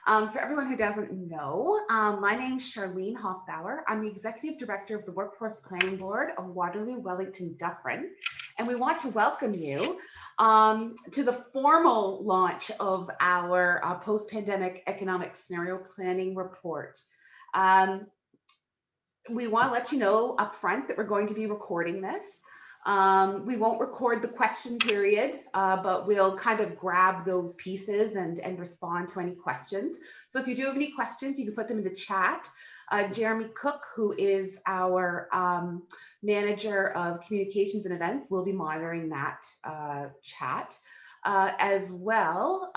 For everyone who doesn't know, my name's Charlene Hofbauer. I'm the Executive Director of the Workforce Planning Board of Waterloo, Wellington, Dufferin, and we want to welcome you to the formal launch of our Post-Pandemic Economic Scenario Planning Report. We want to let you know up front that we're going to be recording this. We won't record the question period, but we'll kind of grab those pieces and respond to any questions. So if you do have any questions, you can put them in the chat. Jeremy Cook, who is our manager of communications and events, will be monitoring that chat. As well,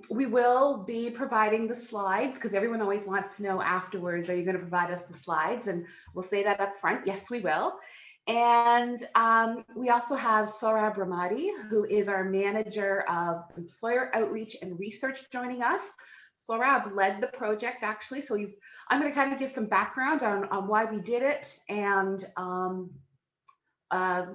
we will be providing the slides because everyone always wants to know afterwards, are you going to provide us the slides? And we'll say that up front, yes, we will. And we also have Saurabh Ramadi, who is our manager of employer outreach and research, joining us. Saurabh led the project actually, so I'm going to kind of give some background on why we did it and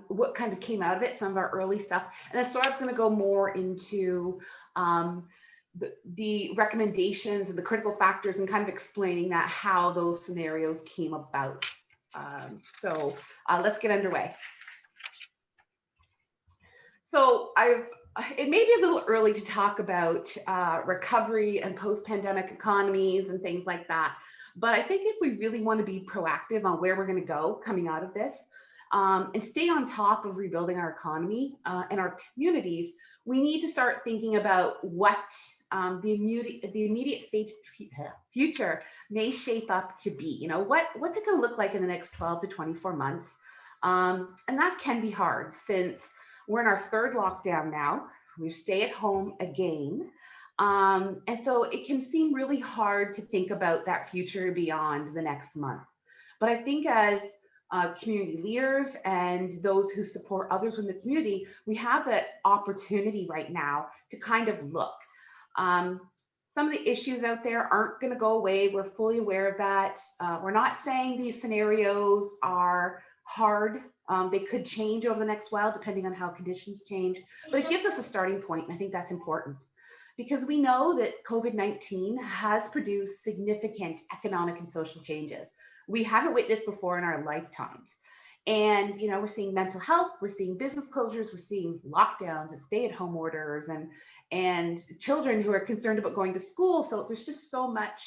what kind of came out of it, some of our early stuff. And then Saurabh's going to go more into the recommendations and the critical factors and kind of explaining that, how those scenarios came about. So let's get underway. So it may be a little early to talk about recovery and post-pandemic economies and things like that. But I think if we really want to be proactive on where we're going to go coming out of this and stay on top of rebuilding our economy and our communities, we need to start thinking about what the immediate future may shape up to be. You know, what's it going to look like in the next 12 to 24 months? And that can be hard since we're in our third lockdown now. We stay at home again. And so it can seem really hard to think about that future beyond the next month. But I think as community leaders and those who support others in the community, we have that opportunity right now to kind of look. Some of the issues out there aren't going to go away. We're fully aware of that. We're not saying these scenarios are hard. They could change over the next while, depending on how conditions change, but it gives us a starting point. And I think that's important because we know that COVID-19 has produced significant economic and social changes we haven't witnessed before in our lifetimes. And, you know, we're seeing mental health, we're seeing business closures, we're seeing lockdowns and stay-at-home orders and children who are concerned about going to school. So there's just so much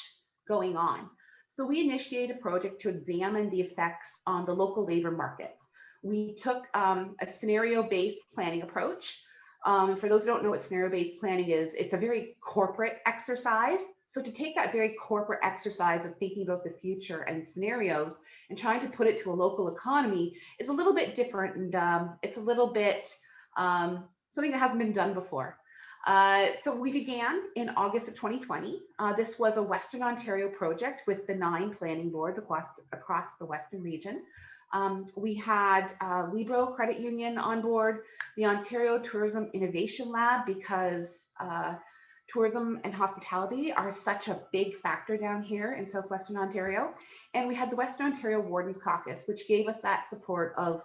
going on. So we initiated a project to examine the effects on the local labor markets. We took a scenario-based planning approach. For those who don't know what scenario-based planning is, it's a very corporate exercise. So to take that very corporate exercise of thinking about the future and scenarios and trying to put it to a local economy is a little bit different, and it's a little bit something that hasn't been done before. So we began in August of 2020. This was a Western Ontario project with the 9 planning boards across the Western region. We had Libro Credit Union on board, the Ontario Tourism Innovation Lab, because tourism and hospitality are such a big factor down here in southwestern Ontario. And we had the Western Ontario Wardens Caucus, which gave us that support of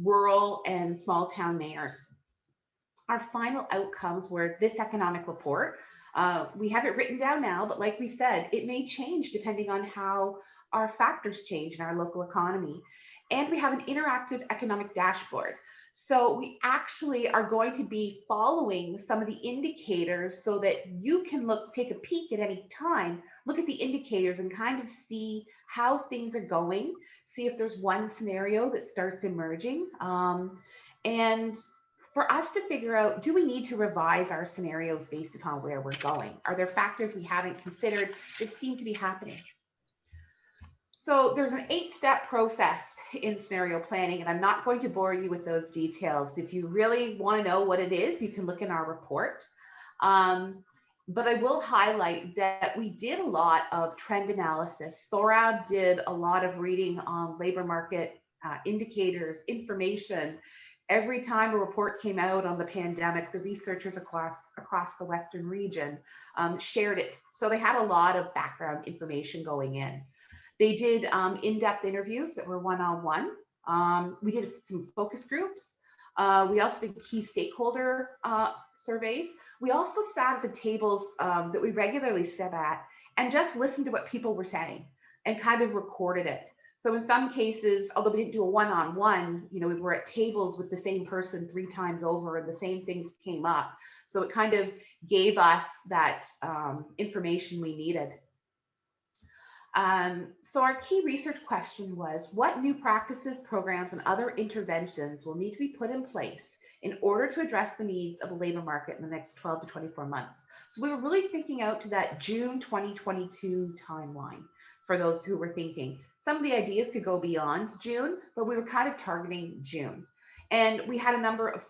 rural and small town mayors. Our final outcomes were this economic report. We have it written down now, but like we said, it may change depending on how our factors change in our local economy. And we have an interactive economic dashboard. So we actually are going to be following some of the indicators so that you can take a peek at any time, look at the indicators and kind of see how things are going, see if there's one scenario that starts emerging. And for us to figure out, do we need to revise our scenarios based upon where we're going? Are there factors we haven't considered that seem to be happening? So there's an 8-step process in scenario planning, and I'm not going to bore you with those details. If you really want to know what it is, you can look in our report. But I will highlight that we did a lot of trend analysis. Saurabh did a lot of reading on labor market indicators, information. Every time a report came out on the pandemic, the researchers across the Western region shared it. So they had a lot of background information going in. They did in-depth interviews that were one-on-one. We did some focus groups. We also did key stakeholder surveys. We also sat at the tables that we regularly sit at and just listened to what people were saying and kind of recorded it. So in some cases, although we didn't do a one-on-one, we were at tables with the same person 3 times over and the same things came up. So it kind of gave us that information we needed. So our key research question was, what new practices, programs, and other interventions will need to be put in place in order to address the needs of the labor market in the next 12 to 24 months? So we were really thinking out to that June 2022 timeline for those who were thinking. Some of the ideas could go beyond June, but we were kind of targeting June. And we had a number of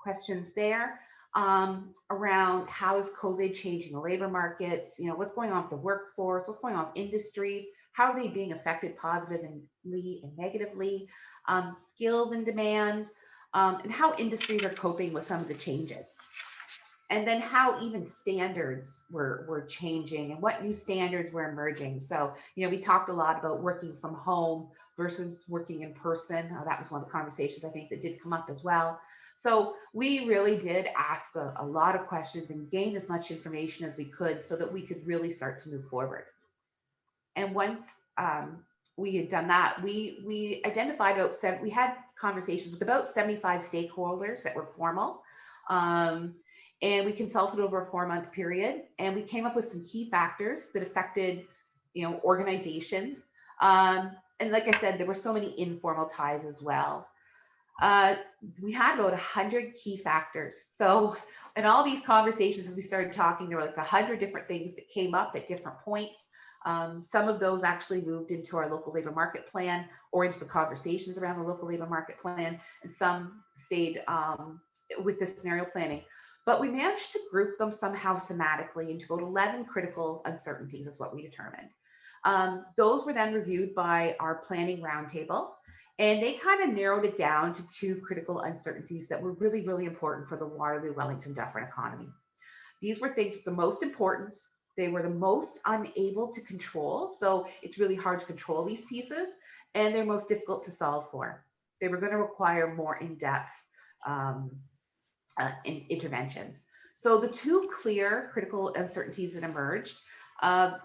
questions there. Around how is COVID changing the labor markets, what's going on with the workforce, what's going on with industries, how are they being affected positively and negatively, skills and demand, and how industries are coping with some of the changes. And then how even standards were changing and what new standards were emerging. So, we talked a lot about working from home versus working in person. That was one of the conversations I think that did come up as well. So we really did ask a lot of questions and gain as much information as we could so that we could really start to move forward. And once we had done that, we identified we had conversations with about 75 stakeholders that were formal. And we consulted over a 4-month period, and we came up with some key factors that affected, organizations. And like I said, there were so many informal ties as well. We had about 100 key factors. So in all these conversations, as we started talking, there were like 100 different things that came up at different points. Some of those actually moved into our local labor market plan or into the conversations around the local labor market plan, and some stayed with the scenario planning. But we managed to group them somehow thematically into about 11 critical uncertainties is what we determined. Those were then reviewed by our planning roundtable, and they kind of narrowed it down to 2 critical uncertainties that were really, really important for the Waterloo, Wellington, Dufferin economy. These were things the most important. They were the most unable to control. So it's really hard to control these pieces, and they're most difficult to solve for. They were going to require more in-depth interventions. So the 2 clear critical uncertainties that emerged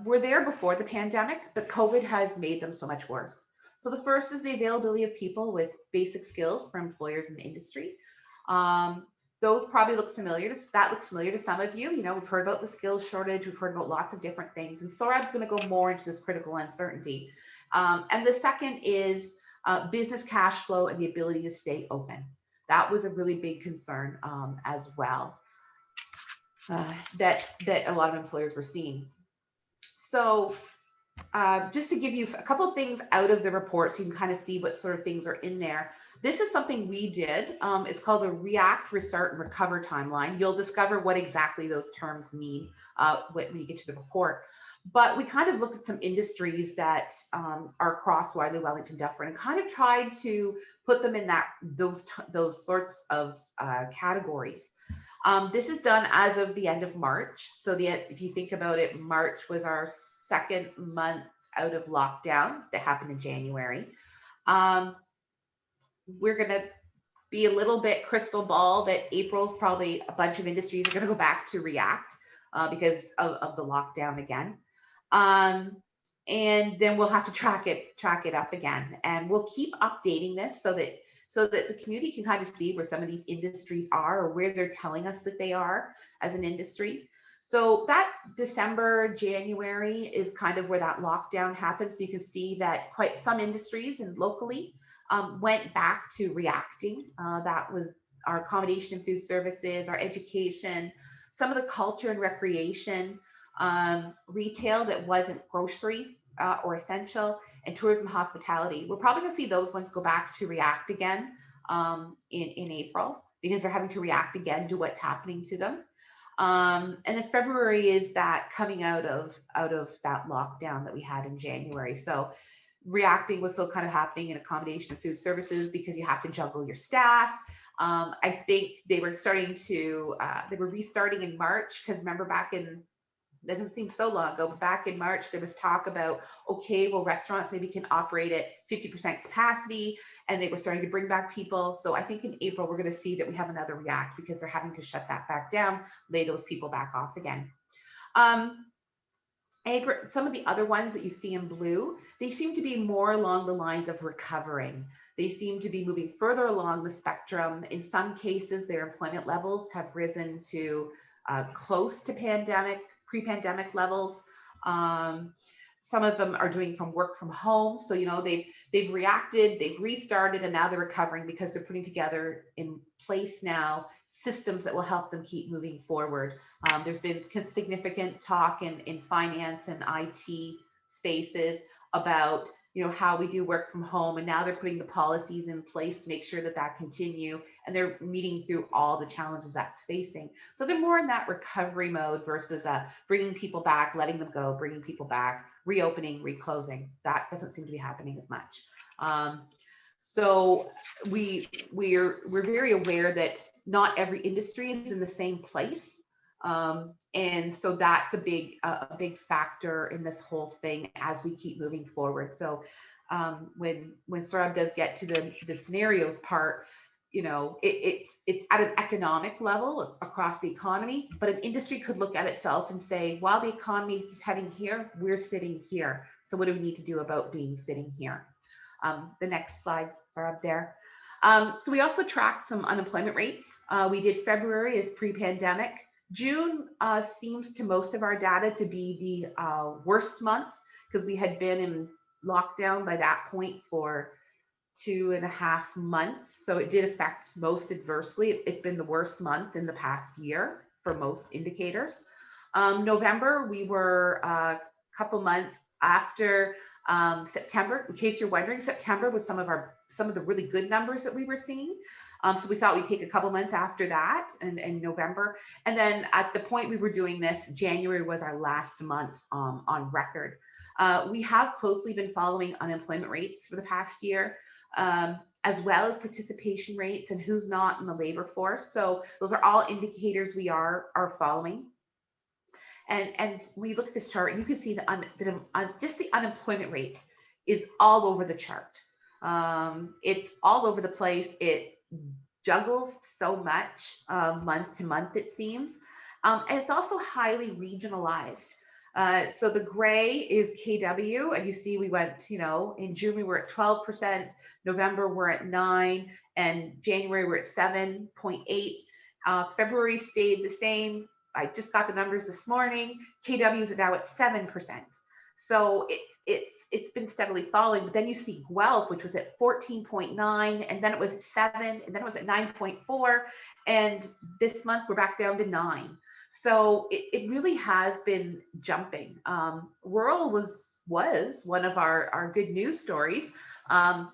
were there before the pandemic, but COVID has made them so much worse. So the first is the availability of people with basic skills for employers in the industry. Those probably look familiar. That looks familiar to some of you. We've heard about the skills shortage. We've heard about lots of different things. And Sorab's going to go more into this critical uncertainty. And the second is business cash flow and the ability to stay open. That was a really big concern as well that a lot of employers were seeing. So just to give you a couple of things out of the report so you can kind of see what sort of things are in there. This is something we did. It's called a React, Restart, and Recover timeline. You'll discover what exactly those terms mean when you get to the report. But we kind of looked at some industries that are across Waterloo, Wellington, Dufferin, and kind of tried to put them in those sorts of categories. This is done as of the end of March. So if you think about it, March was our 2nd month out of lockdown that happened in January. We're going to be a little bit crystal ball that April's probably a bunch of industries are going to go back to React because of the lockdown again. And then we'll have to track it up again, and we'll keep updating this so that the community can kind of see where some of these industries are or where they're telling us that they are as an industry. So that December, January is kind of where that lockdown happened. So you can see that quite some industries and locally went back to reacting. That was our accommodation and food services, our education, some of the culture and recreation, retail that wasn't grocery or essential, and tourism hospitality. We're probably going to see those ones go back to react again in April because they're having to react again to what's happening to them. And then February is that coming out of that lockdown that we had in January. So reacting was still kind of happening in accommodation and food services because you have to juggle your staff. I think they were restarting in March because remember back in doesn't seem so long ago, but back in March, there was talk about, okay, well, restaurants maybe can operate at 50% capacity, and they were starting to bring back people. So I think in April, we're going to see that we have another react because they're having to shut that back down, lay those people back off again. Some of the other ones that you see in blue, they seem to be more along the lines of recovering. They seem to be moving further along the spectrum. In some cases, their employment levels have risen to close to pre-pandemic levels. Some of them are doing from work from home. So, you know, they've reacted, they've restarted, and now they're recovering because they're putting together in place now systems that will help them keep moving forward. There's been significant talk in finance and IT spaces about, you know, how we do work from home, and now they're putting the policies in place to make sure that that continue, and they're meeting through all the challenges that's facing. So they're more in that recovery mode versus bringing people back, letting them go, bringing people back, reopening, reclosing. That doesn't seem to be happening as much. So we're very aware that not every industry is in the same place. And so that's a big factor in this whole thing as we keep moving forward. So when Saurabh does get to the scenarios part, you know, it's at an economic level across the economy, but an industry could look at itself and say, while the economy is heading here, we're sitting here. So what do we need to do about being sitting here? The next slide, Saurabh, there. So we also tracked some unemployment rates. We did February as pre-pandemic. June seems to most of our data to be the worst month because we had been in lockdown by that point for 2.5 months. So it did affect most adversely. It's been the worst month in the past year for most indicators. November, we were a couple months after September. In case you're wondering, September was some of the really good numbers that we were seeing. So we thought we'd take a couple months after that and November. And then at the point we were doing this, January was our last month on record. We have closely been following unemployment rates for the past year, as well as participation rates and who's not in the labor force. So those are all indicators we are following. And when you look at this chart, you can see just the unemployment rate is all over the chart. It's all over the place. It juggles so much month to month, it seems. And it's also highly regionalized. So the gray is KW, and you see we went, you know, in June we were at 12%, November we're at 9%, and January we're at 7.8%. February stayed the same. I just got the numbers this morning. KW is now at 7%. So it's been steadily falling. But then you see Guelph, which was at 14.9, and then it was at 7, and then it was at 9.4, and this month we're back down to 9. So it really has been jumping. Rural was one of our good news stories,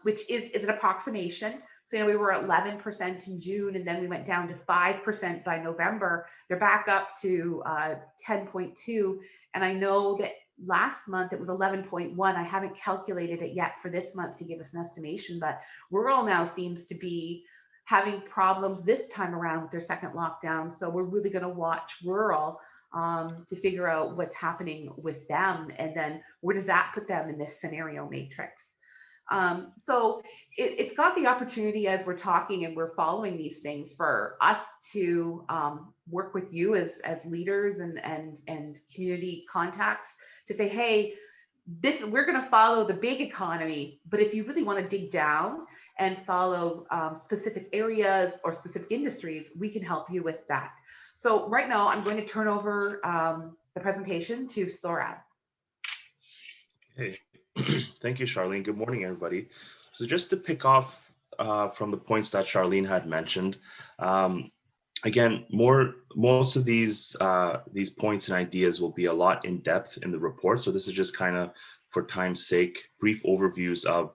which is an approximation. So, you know, we were at 11% in June, and then we went down to 5% by November. They're back up to 10.2. And I know that last month it was 11.1. I haven't calculated it yet for this month to give us an estimation, but rural now seems to be having problems this time around with their second lockdown. So we're really going to watch rural to figure out what's happening with them. And then where does that put them in this scenario matrix? So it's got the opportunity as we're talking and we're following these things for us to work with you as leaders and community contacts to say, hey, we're going to follow the big economy, but if you really want to dig down and follow specific areas or specific industries, we can help you with that. So right now I'm going to turn over the presentation to Saurabh. Hey, thank you, Charlene. Good morning, everybody. So just to pick off from the points that Charlene had mentioned, again, most of these points and ideas will be a lot in depth in the report. So this is just kind of, for time's sake, brief overviews of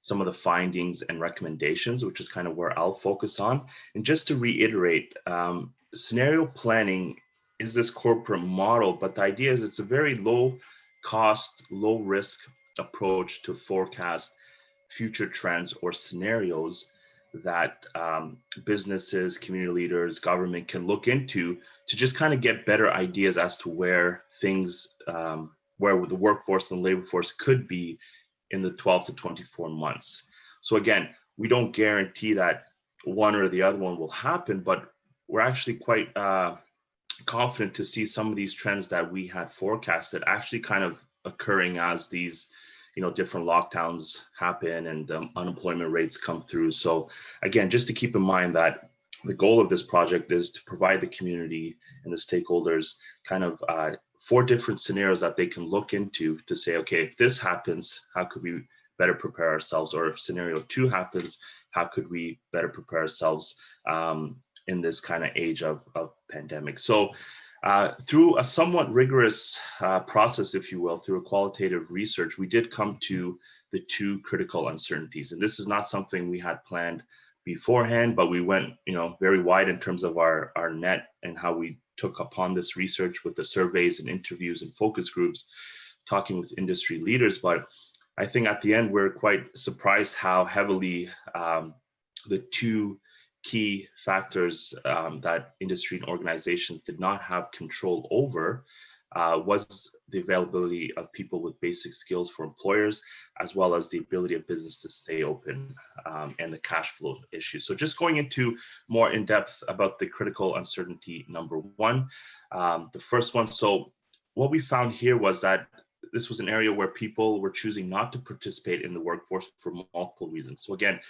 some of the findings and recommendations, which is kind of where I'll focus on. And just to reiterate, scenario planning is this corporate model, but the idea is it's a very low cost, low risk approach to forecast future trends or scenarios that businesses, community leaders, government can look into to just kind of get better ideas as to where things, where the workforce and labor force could be in the 12 to 24 months. So again, we don't guarantee that one or the other one will happen, but we're actually quite confident to see some of these trends that we had forecasted actually kind of occurring as these, different lockdowns happen and unemployment rates come through. So again, just to keep in mind that the goal of this project is to provide the community and the stakeholders kind of 4 different scenarios that they can look into to say, okay, if this happens, how could we better prepare ourselves? Or if scenario 2 happens, how could we better prepare ourselves in this kind of age of pandemic? So through a somewhat rigorous process, if you will, through a qualitative research, we did come to the 2 critical uncertainties. And this is not something we had planned beforehand, but we went, very wide in terms of our net and how we took upon this research with the surveys and interviews and focus groups, talking with industry leaders. But I think at the end, we're quite surprised how heavily the 2 key factors that industry and organizations did not have control over was the availability of people with basic skills for employers, as well as the ability of business to stay open and the cash flow issue. So just going into more in depth about the critical uncertainty number 1, the first one. So what we found here was that this was an area where people were choosing not to participate in the workforce for multiple reasons. So again,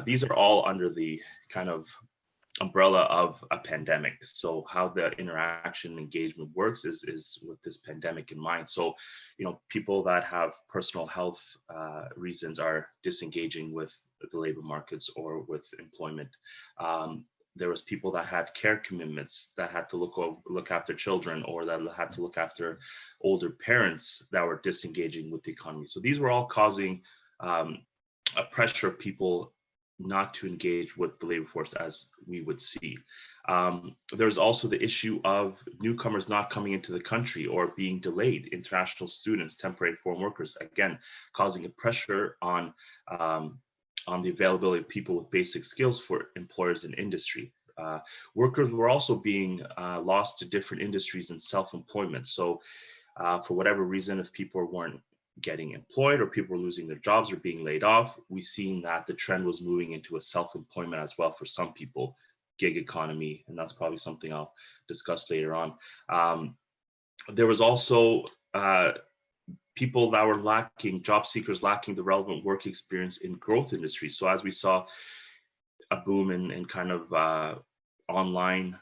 these are all under the kind of umbrella of a pandemic. So how the interaction and engagement works is with this pandemic in mind. So, people that have personal health reasons are disengaging with the labor markets or with employment. There was people that had care commitments that had to look after children, or that had to look after older parents that were disengaging with the economy. So these were all causing a pressure of people not to engage with the labor force as we would see. There's also the issue of newcomers not coming into the country or being delayed, international students, temporary foreign workers, again, causing a pressure on the availability of people with basic skills for employers and industry. Workers were also being lost to different industries and self-employment. So for whatever reason, if people weren't getting employed or people were losing their jobs or being laid off, we've seen that the trend was moving into a self-employment as well for some people, gig economy, and that's probably something I'll discuss later on. There was also people that were lacking, job seekers lacking the relevant work experience in growth industries. So as we saw a boom in kind of online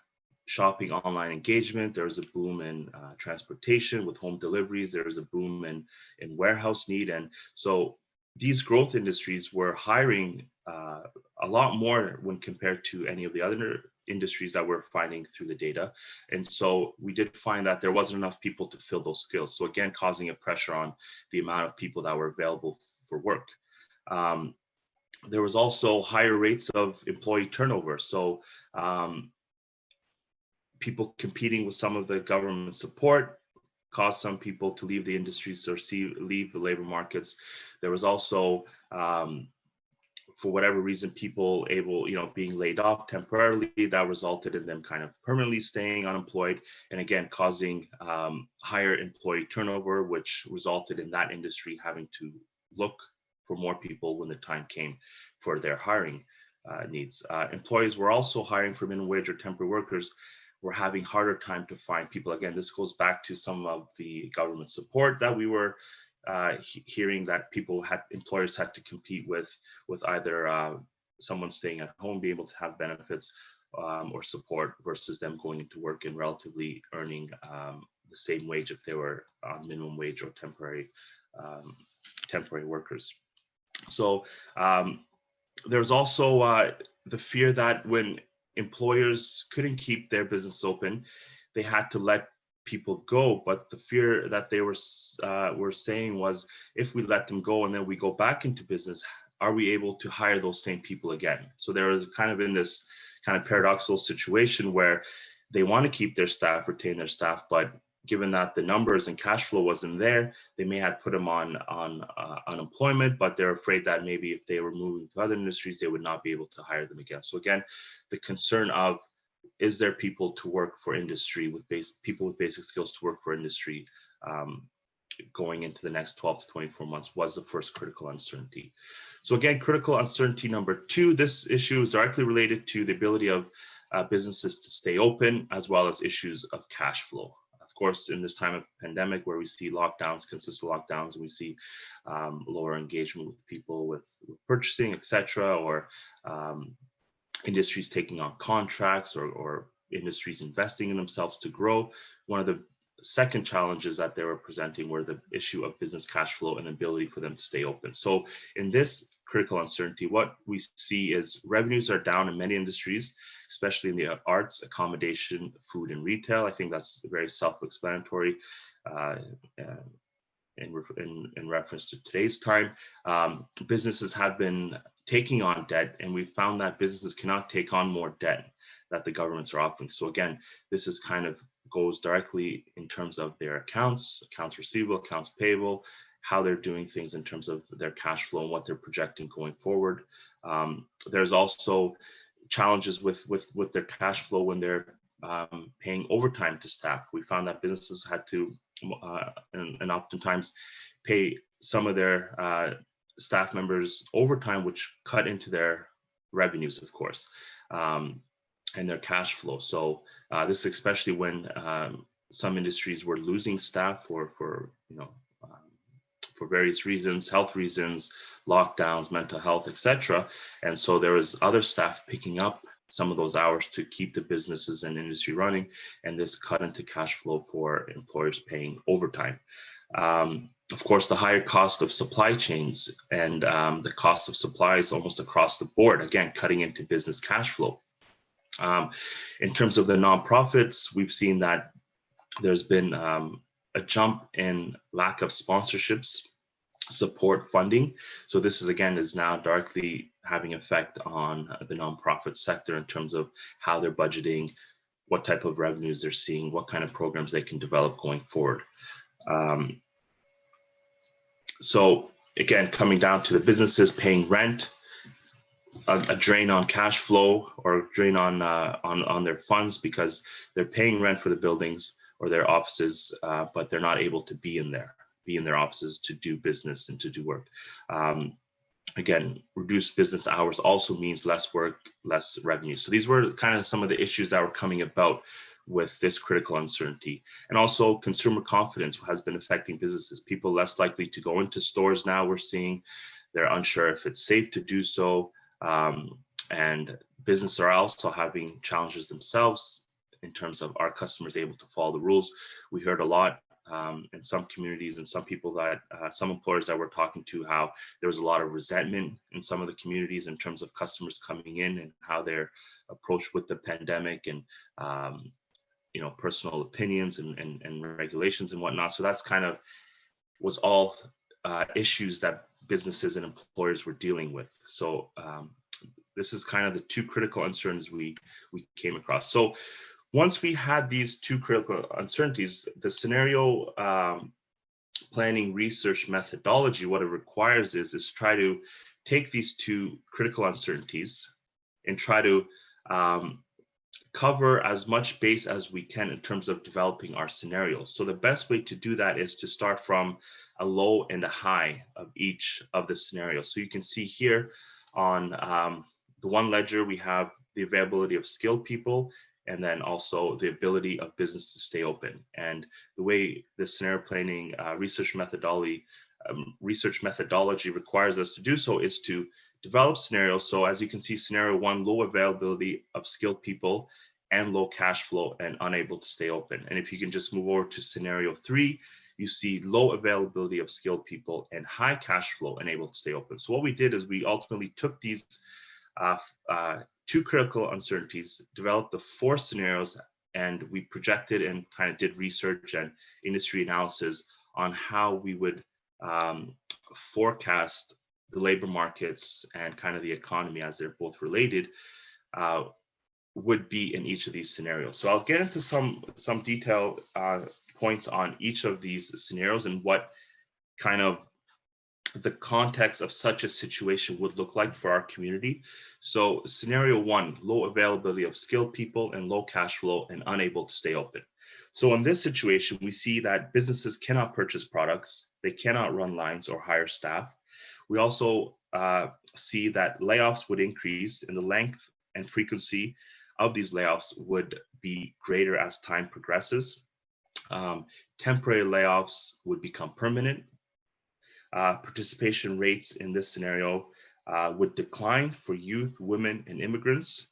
shopping, online engagement, there was a boom in transportation with home deliveries, there was a boom in warehouse need. And so these growth industries were hiring a lot more when compared to any of the other industries that we're finding through the data. And so we did find that there wasn't enough people to fill those skills. So again, causing a pressure on the amount of people that were available for work. There was also higher rates of employee turnover. So people competing with some of the government support caused some people to leave the industries or leave the labor markets. There was also, for whatever reason, people being laid off temporarily, that resulted in them kind of permanently staying unemployed, and again, causing higher employee turnover, which resulted in that industry having to look for more people when the time came for their hiring needs. Employees were also hiring for minimum wage or temporary workers, were having harder time to find people. Again, this goes back to some of the government support that we were hearing, that employers had to compete with either someone staying at home, be able to have benefits or support, versus them going into work and relatively earning the same wage if they were on minimum wage or temporary workers. So there's also the fear that when employers couldn't keep their business open, they had to let people go. But the fear that they were saying was, if we let them go and then we go back into business, are we able to hire those same people again? So there was kind of in this kind of paradoxical situation where they want to keep their staff, retain their staff, but given that the numbers and cash flow wasn't there, they may have put them on unemployment, but they're afraid that maybe if they were moving to other industries, they would not be able to hire them again. So again, the concern of, is there people to work for industry people with basic skills to work for industry going into the next 12 to 24 months was the first critical uncertainty. So again, critical uncertainty number 2, this issue is directly related to the ability of businesses to stay open, as well as issues of cash flow. Of course, in this time of pandemic where we see lockdowns, consistent lockdowns, and we see lower engagement with people with purchasing, etc., or industries taking on contracts, or industries investing in themselves to grow, one of the second challenges that they were presenting were the issue of business cash flow and ability for them to stay open. So in this critical uncertainty, what we see is revenues are down in many industries, especially in the arts, accommodation, food, and retail. I think that's very self-explanatory in reference to today's time. Businesses have been taking on debt, and we found that businesses cannot take on more debt that the governments are offering. So again, this is kind of goes directly in terms of their accounts receivable, accounts payable, how they're doing things in terms of their cash flow and what they're projecting going forward. There's also challenges with their cash flow when they're paying overtime to staff. We found that businesses had to, and oftentimes, pay some of their staff members overtime, which cut into their revenues, of course, and their cash flow. So this especially when some industries were losing staff for various reasons, health reasons, lockdowns, mental health, etc. And so there was other staff picking up some of those hours to keep the businesses and industry running, and this cut into cash flow for employers paying overtime. Of course, the higher cost of supply chains and the cost of supplies almost across the board, again, cutting into business cash flow. In terms of the nonprofits, we've seen that there's been a jump in lack of sponsorships, support, funding. So this is now directly having effect on the nonprofit sector in terms of how they're budgeting, what type of revenues they're seeing, what kind of programs they can develop going forward. So again, coming down to the businesses paying rent, a drain on cash flow or drain on their funds because they're paying rent for the buildings or their offices, but they're not able to be in their offices to do business and to do work. Again, reduced business hours also means less work, less revenue. So these were kind of some of the issues that were coming about with this critical uncertainty. And also consumer confidence has been affecting businesses. People less likely to go into stores now, we're seeing. They're unsure if it's safe to do so. And businesses are also having challenges themselves in terms of, our customers able to follow the rules? We heard a lot in some communities and some people that, some employers that we're talking to, how there was a lot of resentment in some of the communities in terms of customers coming in and how they're approached with the pandemic and, personal opinions and regulations and whatnot. So that's kind of was all issues that businesses and employers were dealing with. So this is kind of the two critical uncertainties we came across. So once we had these two critical uncertainties, the scenario planning research methodology, what it requires is try to take these two critical uncertainties and try to cover as much base as we can in terms of developing our scenarios. So the best way to do that is to start from a low and a high of each of the scenarios. So you can see here on the one ledger, we have the availability of skilled people, and then also the ability of business to stay open. And the way the scenario planning research methodology requires us to do so is to develop scenarios. So as you can see, scenario one, low availability of skilled people and low cash flow and unable to stay open. And if you can just move over to scenario three, you see low availability of skilled people and high cash flow and able to stay open. So what we did is we ultimately took these two critical uncertainties, developed the four scenarios, and we projected and kind of did research and industry analysis on how we would forecast the labor markets and kind of the economy, as they're both related, would be in each of these scenarios. So I'll get into some detail points on each of these scenarios and what kind of the context of such a situation would look like for our community. So scenario one, low availability of skilled people and low cash flow and unable to stay open. So in this situation, we see that businesses cannot purchase products, they cannot run lines or hire staff. We also see that layoffs would increase and the length and frequency of these layoffs would be greater as time progresses. Temporary layoffs would become permanent. Participation rates in this scenario would decline for youth, women, and immigrants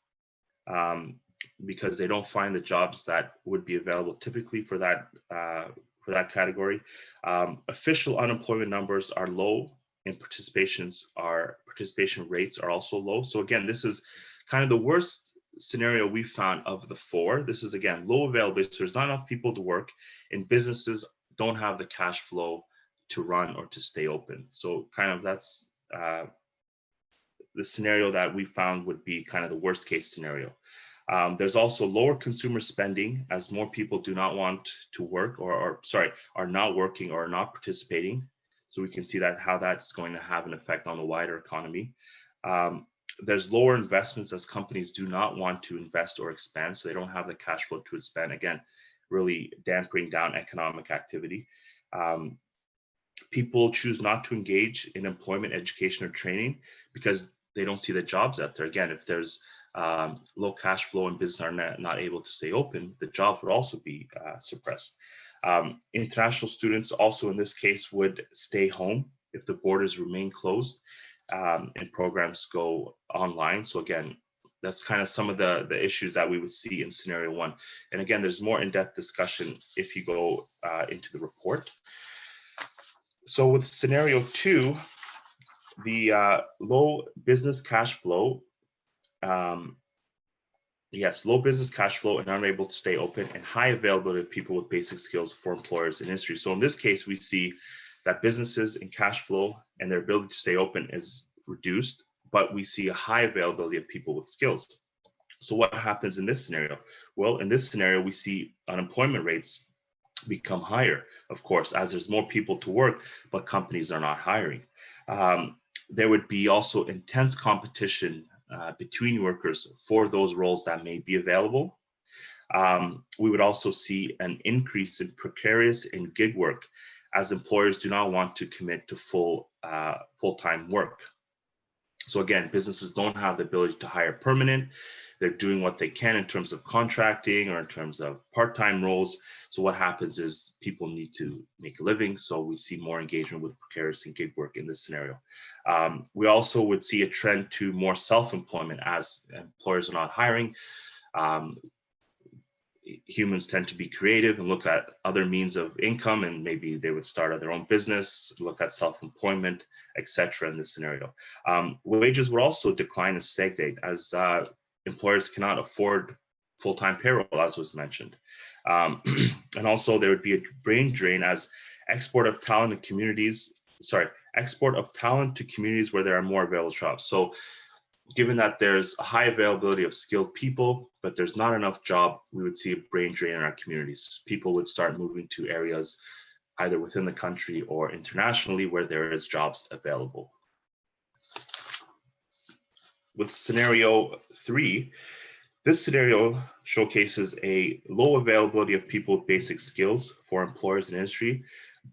because they don't find the jobs that would be available typically for that category. Official unemployment numbers are low, and participation rates are also low. So again, this is kind of the worst scenario we found of the four. This is again low availability, so there's not enough people to work, and businesses don't have the cash flow to run or to stay open. So kind of that's the scenario that we found would be kind of the worst case scenario. There's also lower consumer spending as more people do not want to work or are not working or are not participating. So we can see that how that's going to have an effect on the wider economy. There's lower investments as companies do not want to invest or expand, so they don't have the cash flow to expand, again, really dampening down economic activity. People choose not to engage in employment, education, or training because they don't see the jobs out there. Again, if there's low cash flow and businesses are not able to stay open, the jobs would also be suppressed. International students also in this case would stay home if the borders remain closed and programs go online. So again, that's kind of some of the issues that we would see in scenario one. And again, there's more in-depth discussion if you go into the report. So with scenario two, the low business cash flow, low business cash flow and unable to stay open, and high availability of people with basic skills for employers and industry. So in this case, we see that businesses and cash flow and their ability to stay open is reduced, but we see a high availability of people with skills. So what happens in this scenario? Well, in this scenario, we see unemployment rates become higher, of course, as there's more people to work, but companies are not hiring. There would be also intense competition between workers for those roles that may be available. We would also see an increase in precarious and gig work as employers do not want to commit to full-time work. So again, businesses don't have the ability to hire permanent. They're doing what they can in terms of contracting or in terms of part-time roles. So what happens is people need to make a living. So we see more engagement with precarious and gig work in this scenario. We also would see a trend to more self-employment as employers are not hiring. Humans tend to be creative and look at other means of income, and maybe they would start their own business, look at self-employment, etc. in this scenario. Wages would also decline and stagnate as employers cannot afford full-time payroll, as was mentioned. And also there would be a brain drain as export of talent to communities where there are more available jobs. So given that there's a high availability of skilled people, but there's not enough job, we would see a brain drain in our communities. People would start moving to areas either within the country or internationally where there is jobs available. With scenario three, this scenario showcases a low availability of people with basic skills for employers and industry,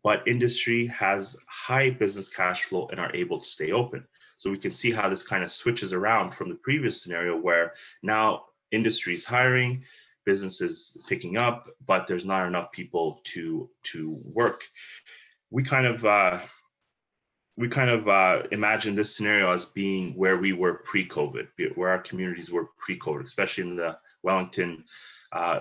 but industry has high business cash flow and are able to stay open. So we can see how this kind of switches around from the previous scenario where now industry is hiring, businesses picking up, but there's not enough people to work. We kind of imagine this scenario as being where we were pre-COVID, where our communities were pre-COVID, especially in the Wellington,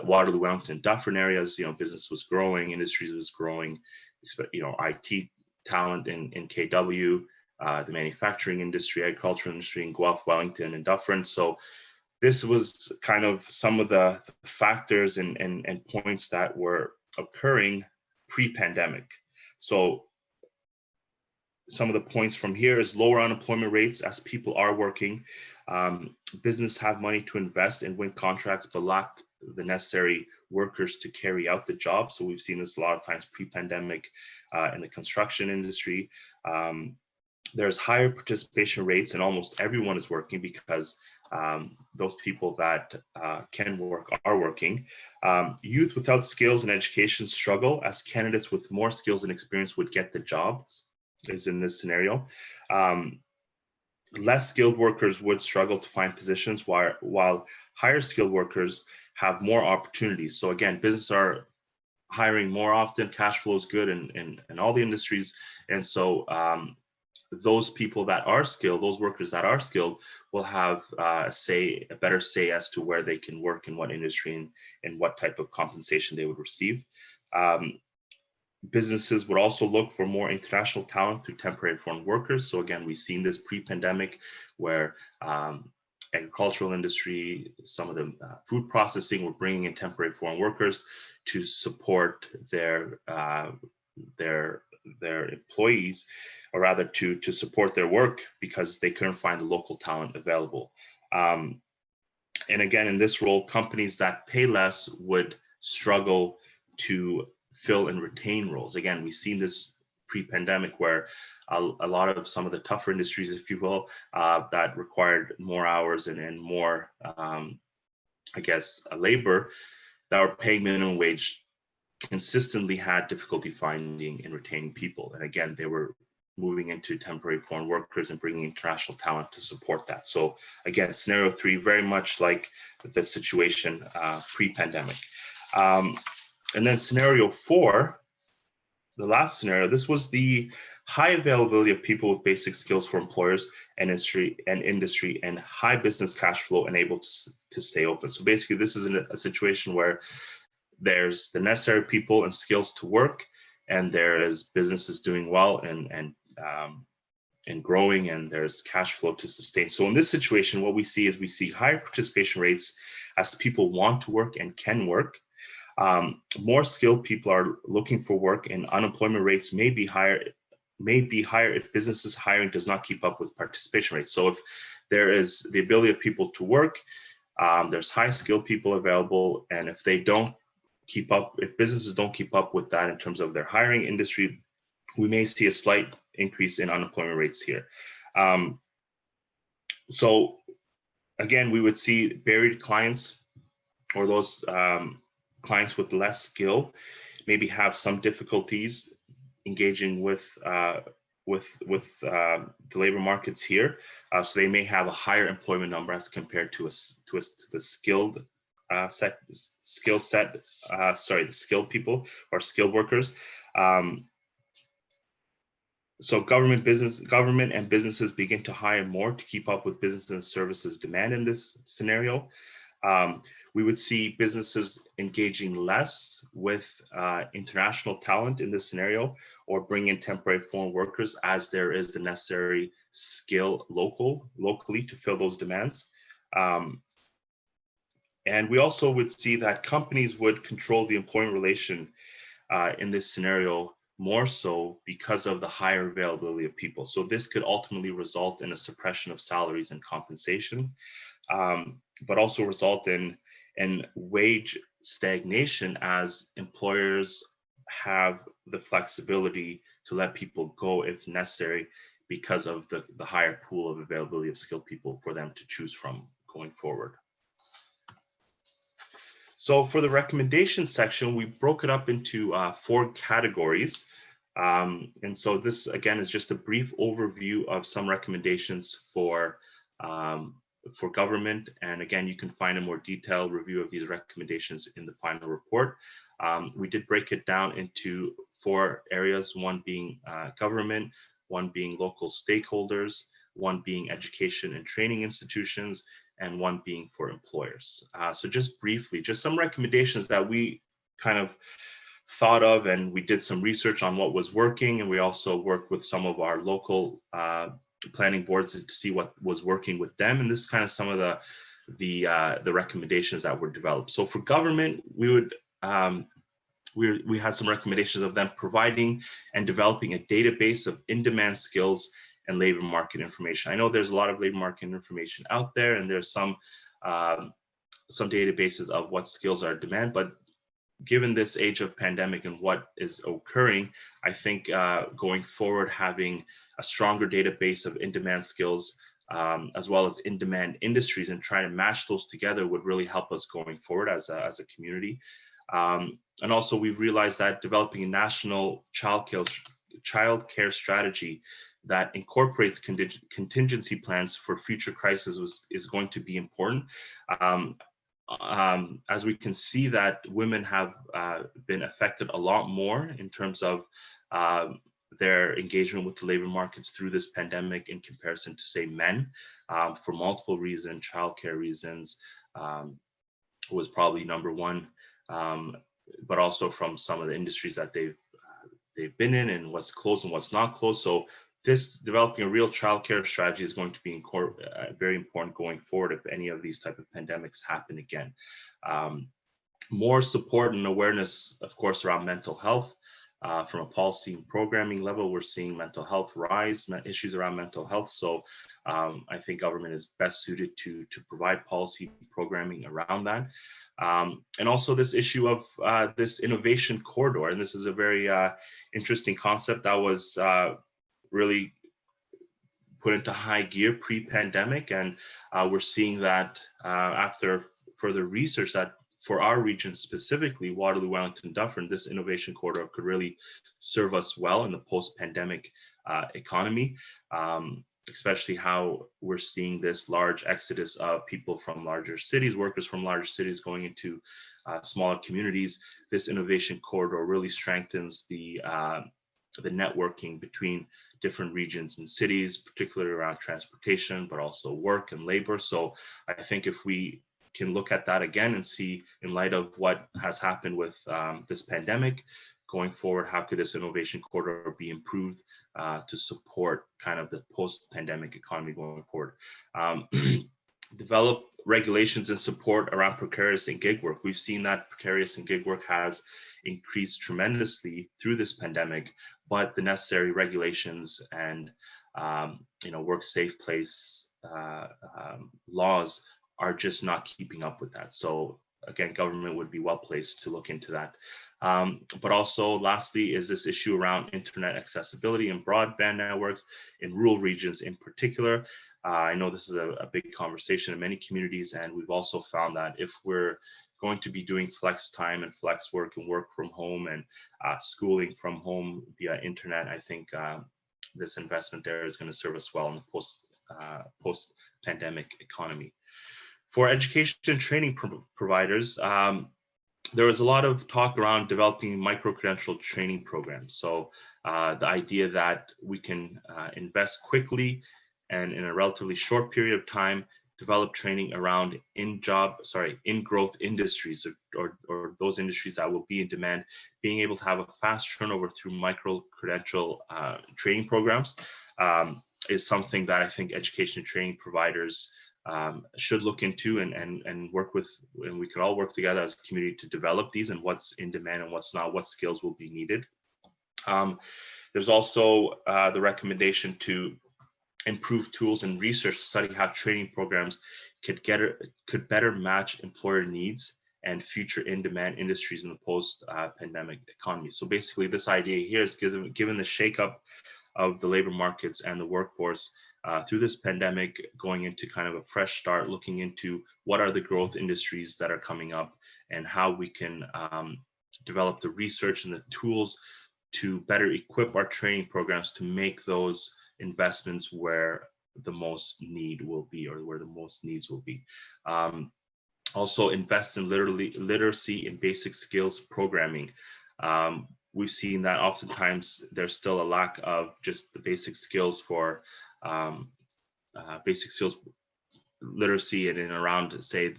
Waterloo, Wellington, Dufferin areas. Business was growing, industries was growing, IT talent in KW, the manufacturing industry, agricultural industry in Guelph, Wellington, and Dufferin. So this was kind of some of the factors and points that were occurring pre-pandemic. So some of the points from here is lower unemployment rates as people are working. Business have money to invest and win contracts, but lack the necessary workers to carry out the job. So we've seen this a lot of times pre-pandemic in the construction industry. There's higher participation rates and almost everyone is working because those people that can work are working. Youth without skills and education struggle as candidates with more skills and experience would get the jobs, is in this scenario. Less skilled workers would struggle to find positions while higher skilled workers have more opportunities. So again, businesses are hiring more often, cash flow is good in all the industries. And so those people that are skilled, those workers that are skilled will have a better say as to where they can work in what industry and what type of compensation they would receive. Businesses would also look for more international talent through temporary foreign workers. So again, we've seen this pre-pandemic where agricultural industry, some of the food processing were bringing in temporary foreign workers to support their employees, or rather to support their work because they couldn't find the local talent available. And again, in this role, companies that pay less would struggle to fill and retain roles. Again, we've seen this pre-pandemic where a lot of some of the tougher industries, if you will, that required more hours and more, I guess, labor that were paying minimum wage consistently had difficulty finding and retaining people. And again, they were moving into temporary foreign workers and bringing international talent to support that. So again, scenario 3, very much like the situation pre-pandemic. And then scenario 4, the last scenario, this was the high availability of people with basic skills for employers and industry and high business cash flow and able to stay open. So basically, this is a situation where there's the necessary people and skills to work, and there is businesses doing well and growing, and there's cash flow to sustain. So in this situation, what we see is higher participation rates as people want to work and can work. More skilled people are looking for work, and unemployment rates may be higher if businesses hiring does not keep up with participation rates. So if there is the ability of people to work, there's high skilled people available, and if businesses don't keep up with that in terms of their hiring industry, we may see a slight increase in unemployment rates here. So again, we would see buried clients, or those clients with less skill, maybe have some difficulties engaging with the labor markets here. So they may have a higher employment number as compared to the skilled people or skilled workers. So government and businesses begin to hire more to keep up with business and services demand in this scenario. We would see businesses engaging less with international talent in this scenario, or bring in temporary foreign workers as there is the necessary skill locally to fill those demands. And we also would see that companies would control the employment relation in this scenario more so because of the higher availability of people. So this could ultimately result in a suppression of salaries and compensation, but also result in wage stagnation as employers have the flexibility to let people go if necessary because of the higher pool of availability of skilled people for them to choose from going forward. So for the recommendation section, we broke it up into 4 categories. And so this, again, is just a brief overview of some recommendations for government. And again, you can find a more detailed review of these recommendations in the final report. We did break it down into 4 areas, one being government, one being local stakeholders, one being education and training institutions, and one being for employers. So just briefly, just some recommendations that we kind of thought of, and we did some research on what was working, and we also worked with some of our local planning boards to see what was working with them. And this is kind of some of the recommendations that were developed. So for government, we had some recommendations of them providing and developing a database of in-demand skills and labor market information. I know there's a lot of labor market information out there, and there's some some databases of what skills are in demand, but given this age of pandemic and what is occurring, I think going forward, having a stronger database of in-demand skills as well as in-demand industries and trying to match those together would really help us going forward as a community. And also we realized that developing a national childcare strategy that incorporates contingency plans for future crises is going to be important. As we can see that women have been affected a lot more in terms of their engagement with the labor markets through this pandemic in comparison to, say, men, for multiple reasons. Childcare reasons was probably number one, but also from some of the industries that they've been in and what's closed and what's not closed. So this developing a real childcare strategy is going to be very important going forward if any of these type of pandemics happen again. More support and awareness, of course, around mental health. From a policy and programming level, we're seeing mental health rise, issues around mental health. So I think government is best suited to provide policy programming around that. And also this issue of this innovation corridor. And this is a very interesting concept that was really put into high gear pre-pandemic. And we're seeing that after further research that for our region specifically, Waterloo, Wellington, Dufferin, this innovation corridor could really serve us well in the post-pandemic economy, especially how we're seeing this large exodus of people from larger cities, workers from larger cities going into smaller communities. This innovation corridor really strengthens the networking between different regions and cities, particularly around transportation, but also work and labor. So I think if we can look at that again and see, in light of what has happened with this pandemic, going forward, how could this innovation corridor be improved to support kind of the post-pandemic economy going forward? Develop regulations and support around precarious and gig work. We've seen that precarious and gig work has increased tremendously through this pandemic, but the necessary regulations and work safe place laws are just not keeping up with that. So again, government would be well placed to look into that. But also lastly is this issue around internet accessibility and broadband networks in rural regions in particular. I know this is a big conversation in many communities, and we've also found that if we're going to be doing flex time and flex work and work from home and schooling from home via internet, I think this investment there is going to serve us well in the post-pandemic economy. For education and training providers, there was a lot of talk around developing micro-credential training programs. So the idea that we can invest quickly and in a relatively short period of time, develop training around in-growth industries or those industries that will be in demand, being able to have a fast turnover through micro-credential training programs is something that I think education and training providers should look into and work with, and we can all work together as a community to develop these and what's in demand and what's not, what skills will be needed. There's also the recommendation to improve tools and research to study how training programs could better match employer needs and future in-demand industries in the post-pandemic economy. So basically this idea here is given the shakeup of the labor markets and the workforce through this pandemic, going into kind of a fresh start, looking into what are the growth industries that are coming up and how we can develop the research and the tools to better equip our training programs to make those investments where the most need will be or where the most needs will be. Also invest in literacy and basic skills programming. We've seen that oftentimes there's still a lack of just the basic skills for basic skills literacy and in around, say,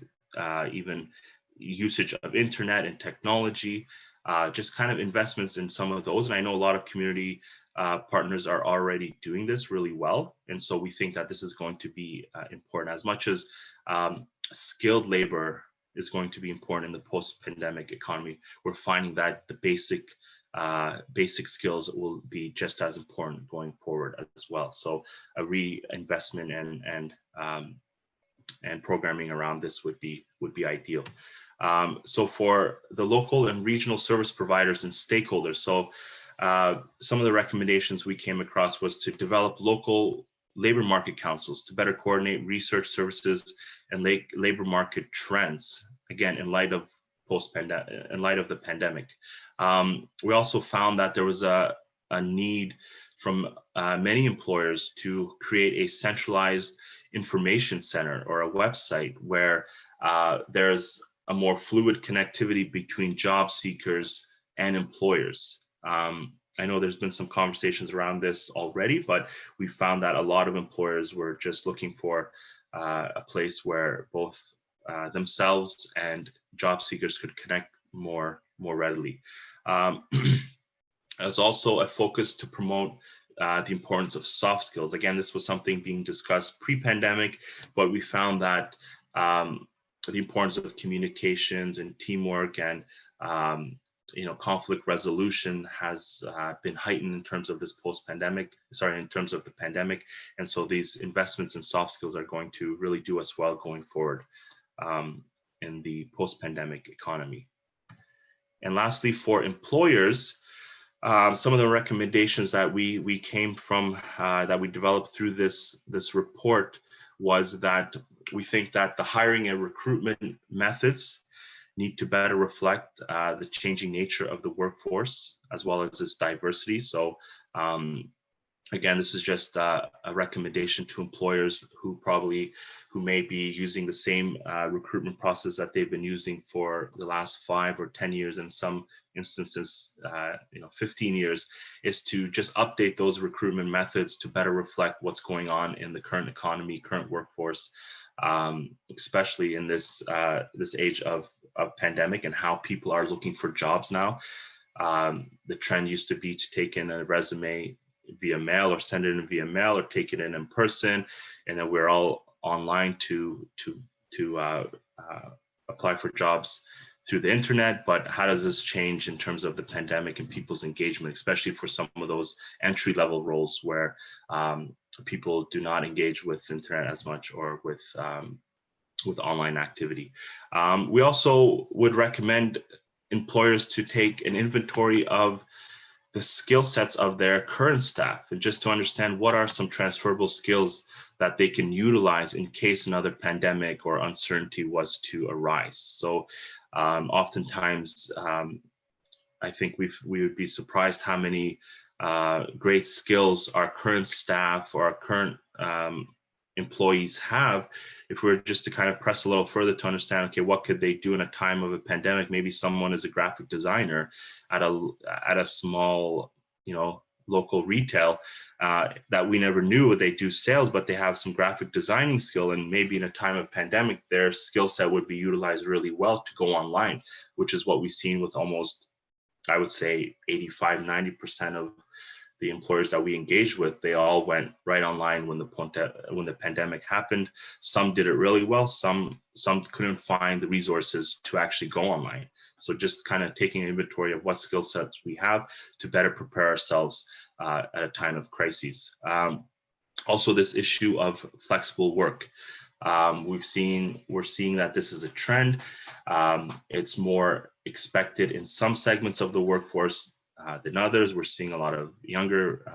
even usage of internet and technology, just kind of investments in some of those. And I know a lot of community partners are already doing this really well. And so we think that this is going to be important as much as skilled labor is going to be important in the post-pandemic economy. We're finding that the basic skills will be just as important going forward as well. So a reinvestment and programming around this would be ideal. So for the local and regional service providers and stakeholders, so some of the recommendations we came across was to develop local labor market councils to better coordinate research services and labor market trends, again, in light of the pandemic. We also found that there was a need from many employers to create a centralized information center or a website where there's a more fluid connectivity between job seekers and employers. I know there's been some conversations around this already, but we found that a lot of employers were just looking for a place where both themselves and job seekers could connect more readily. There's also a focus to promote the importance of soft skills. Again, this was something being discussed pre-pandemic, but we found that the importance of communications and teamwork and conflict resolution has been heightened in terms of this in terms of the pandemic. And so these investments in soft skills are going to really do us well going forward in the post-pandemic economy. And lastly, for employers, some of the recommendations that we came from, that we developed through this report, was that we think that the hiring and recruitment methods need to better reflect the changing nature of the workforce as well as its diversity. So again, this is just a recommendation to employers who may be using the same recruitment process that they've been using for the last 5 or 10 years, in some instances 15 years, is to just update those recruitment methods to better reflect what's going on in the current economy, current workforce, especially in this age of pandemic and how people are looking for jobs now. The trend used to be to take in a resume via mail or send it in via mail or take it in person, and then we're all online to apply for jobs through the internet. But how does this change in terms of the pandemic and people's engagement, especially for some of those entry-level roles where people do not engage with internet as much or with online activity? We also would recommend employers to take an inventory of the skill sets of their current staff, and just to understand what are some transferable skills that they can utilize in case another pandemic or uncertainty was to arise. So oftentimes, I think we would be surprised how many great skills our current staff or our current employees have, if we were just to kind of press a little further to understand, okay, what could they do in a time of a pandemic? Maybe someone is a graphic designer at a small, local retail that we never knew. They do sales, but they have some graphic designing skill, and maybe in a time of pandemic, their skill set would be utilized really well to go online, which is what we've seen with almost, I would say, 85-90% of the employers that we engaged with. They all went right online when the pandemic happened. Some did it really well. Some couldn't find the resources to actually go online. So just kind of taking an inventory of what skill sets we have to better prepare ourselves at a time of crises. Also, this issue of flexible work. We're seeing that this is a trend. It's more expected in some segments of the workforce than others. We're seeing a lot of younger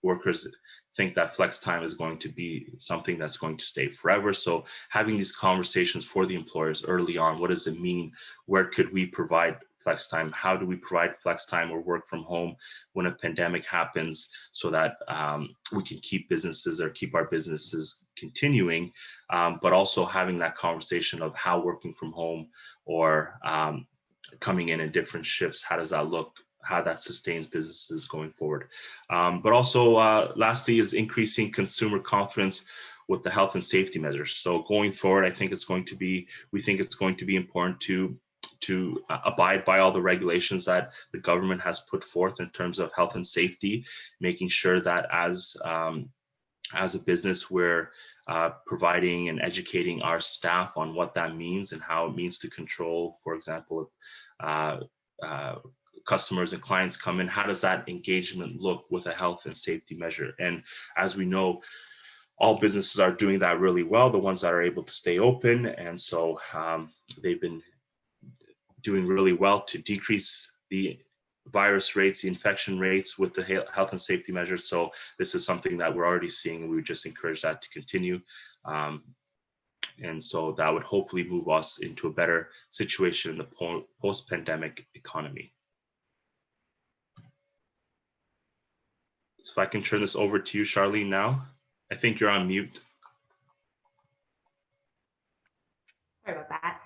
workers think that flex time is going to be something that's going to stay forever. So having these conversations for the employers early on, what does it mean? Where could we provide flex time? How do we provide flex time or work from home when a pandemic happens, so that we can keep our businesses continuing, but also having that conversation of how working from home or coming in different shifts, how does that look? How that sustains businesses going forward. But also, lastly, is increasing consumer confidence with the health and safety measures. So going forward, we think it's going to be important to abide by all the regulations that the government has put forth in terms of health and safety, making sure that as a business, we're providing and educating our staff on what that means and how it means to control, for example, customers and clients come in. How does that engagement look with a health and safety measure? And as we know, all businesses are doing that really well, the ones that are able to stay open. And so they've been doing really well to decrease the virus rates, the infection rates with the health and safety measures. So this is something that we're already seeing. We would just encourage that to continue. And so that would hopefully move us into a better situation in the post-pandemic economy. So if I can turn this over to you, Charlene, now. I think you're on mute. Sorry about that.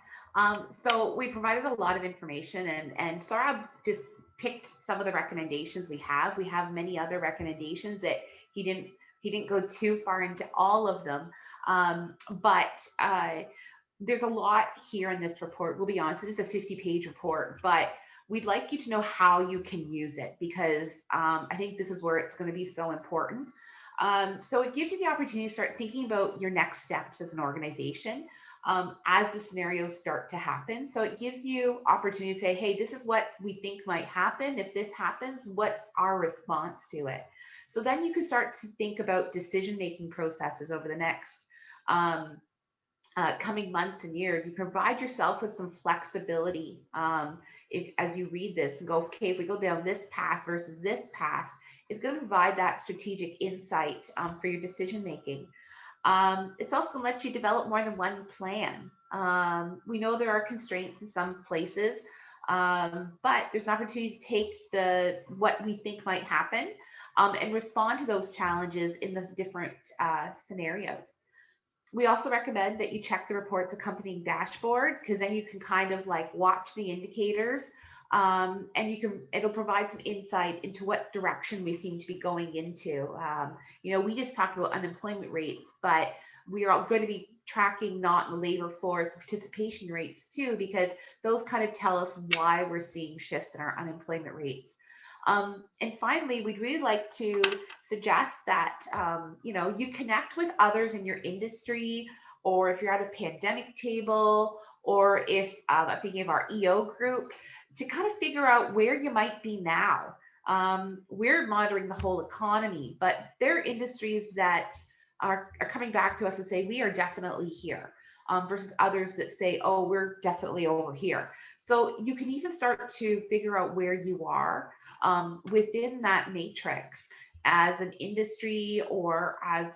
So we provided a lot of information, and Saurabh just picked some of the recommendations we have. We have many other recommendations that he didn't go too far into all of them, but there's a lot here in this report. We'll be honest, it is a 50-page report, but we'd like you to know how you can use it, because I think this is where it's going to be so important. So it gives you the opportunity to start thinking about your next steps as an organization as the scenarios start to happen. So it gives you opportunity to say, hey, this is what we think might happen. If this happens, what's our response to it? So then you can start to think about decision-making processes over the next coming months and years. You provide yourself with some flexibility if, as you read this and go, okay, if we go down this path versus this path, it's going to provide that strategic insight for your decision making. It's also going to let you develop more than one plan. We know there are constraints in some places, but there's an opportunity to take what we think might happen and respond to those challenges in the different scenarios. We also recommend that you check the report's accompanying dashboard, because then you can kind of like watch the indicators and it'll provide some insight into what direction we seem to be going into. We just talked about unemployment rates, but we are going to be tracking not the labor force participation rates too, because those kind of tell us why we're seeing shifts in our unemployment rates. And finally, we'd really like to suggest that, you connect with others in your industry, or if you're at a pandemic table, or if I'm thinking of our EO group, to kind of figure out where you might be now. We're monitoring the whole economy, but there are industries that are coming back to us and say, we are definitely here, versus others that say, oh, we're definitely over here. So you can even start to figure out where you are within that matrix as an industry or as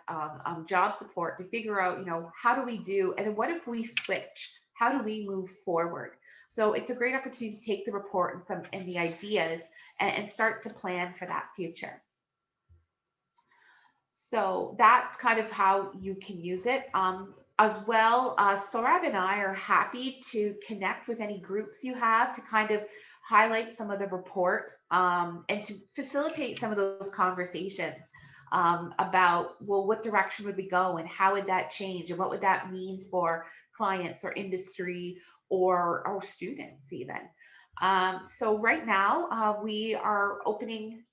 job support, to figure out, how do we do, and then what if we switch? How do we move forward? So it's a great opportunity to take the report and the ideas and start to plan for that future. So that's kind of how you can use it. As well, Saurabh and I are happy to connect with any groups you have to kind of highlight some of the report and to facilitate some of those conversations about, well, what direction would we go and how would that change and what would that mean for clients or industry or students even. So right now we are opening